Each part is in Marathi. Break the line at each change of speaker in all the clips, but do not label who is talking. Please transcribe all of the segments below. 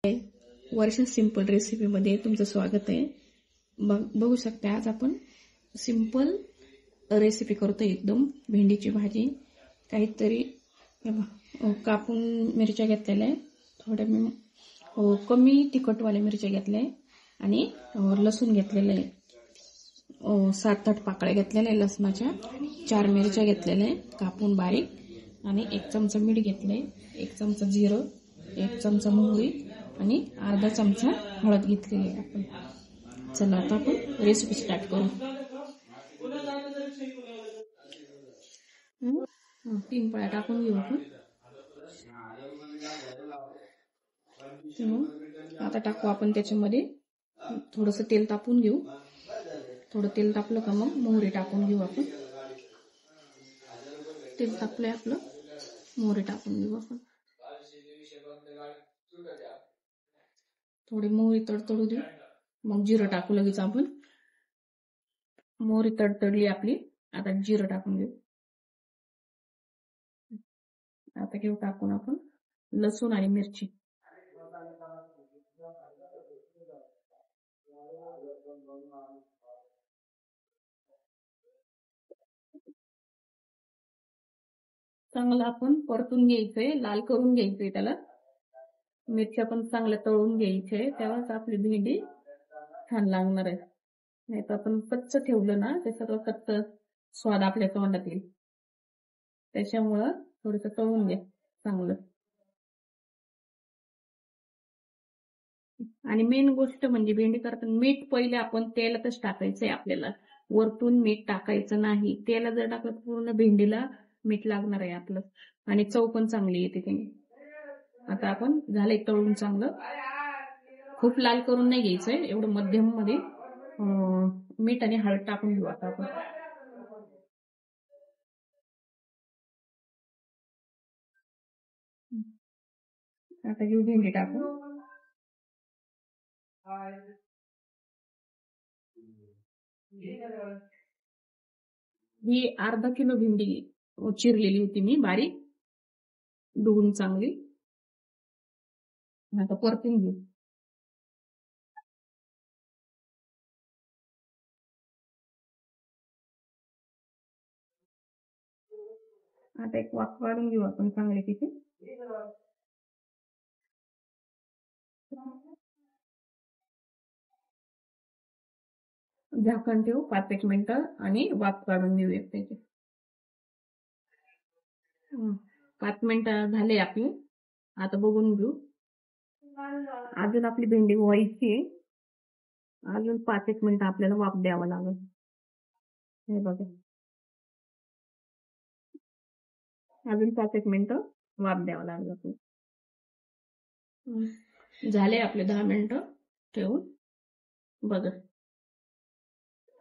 वर्षा सिंपल रेसिपीमध्ये तुमचं स्वागत आहे. बघू शकता आज आपण सिंपल रेसिपी करतो. एकदम भेंडीची भाजी. काहीतरी कापून मिरच्या घेतलेल्या आहे, थोड्या कमी तिखटवाल्या मिरच्या घेतल्या आहे आणि लसूण घेतलेलं आहे. 7-8 पाकळ्या घेतलेल्या आहे लसणाच्या. 4 मिरच्या घेतलेल्या आहे कापून बारीक आणि 1 चमचा मीठ घेतलंय, 1 चमचा जिरं, 1 चमचा मोहरी आणि अर्धा चमचा हळद घेतलेली आहे आपण. चला आता आपण रेसिपी स्टार्ट करू. 3 पळ्या टाकून घेऊ आपण. आता टाकू आपण त्याच्यामध्ये थोडंसं तेल तापून घेऊ. थोडं तेल तापलं का मग मोहरी टाकून घेऊ आपण. तेल तापलंय आपलं, मोहरी टाकून घेऊ आपण. थोडी मोहरी तडतडू देऊ, मग जिरं टाकू लगेच आपण. मोहरी तडतडली आपली, आता जिरं टाकून घेऊ. आता घेऊ टाकून आपण लसूण आणि मिरची. चांगलं आपण परतून घ्यायचंय, लाल करून घ्यायचंय त्याला. मिरच्या पण चांगल्या तळून घ्यायचे, तेव्हाच आपली भेंडी छान लागणार आहे. नाही तर आपण कच्च ठेवलं ना, ते सगळं कच्च स्वाद आपल्या तोंडात येईल. त्याच्यामुळं थोडंसं तळून घ्या चांगलं. आणि मेन गोष्ट म्हणजे भेंडी करताना मीठ पहिले आपण तेलातच टाकायचंय आपल्याला, वरतून मीठ टाकायचं नाही. तेला जर टाकलं तर पूर्ण भेंडीला मीठ लागणार आहे आपलं आणि चव पण चांगली येते त्याने. आता आपण झालंय तळून चांगलं. खूप लाल करून नाही घ्यायचंय, एवढं मध्यम मध्ये. मीठ आणि हळद टाकून घेऊ आता आपण. आता घेऊ भेंडी टाकून. ही अर्धा किलो भेंडी चिरलेली होती मी बारीक, धुवून चांगली. आता परतून घेऊ. आता एक वाफ काढून घेऊ आपण चांगले तिथे. झाकण ठेवू 5-1 मिनिटं आणि वाफ काढून घेऊ एक त्याची. 5 मिनिटं झाले आपली. आता बघून घेऊ. अजून आपली भेंडी व्हायची आहे. अजून 5-1 मिनिटं आपल्याला वाफ द्यावं लागेल. हे बघा, अजून 5-1 मिनिटं वाफ द्यावं लागेल आपल्याला. झाले आपले 10 मिनिटं ठेवून. बघा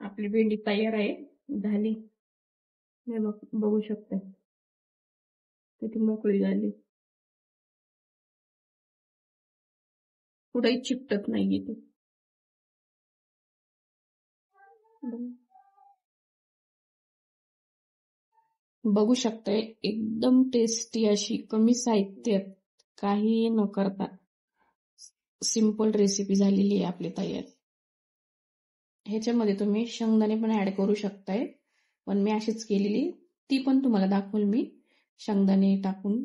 आपली भेंडी तयार आहे, झाली. हे बघू शकता किती मोकळी झाली, कुठेही चिकटत नाहीये ती. बघू शकताय एकदम टेस्टी अशी, कमी साहित्यात, काही न करता सिंपल रेसिपी झालेली आहे आपली तयार. ह्याच्यामध्ये तुम्ही शेंगदाणे पण ऍड करू शकताय, पण मी अशीच केलेली, ती पण तुम्हाला दाखवल मी शेंगदाणे टाकून.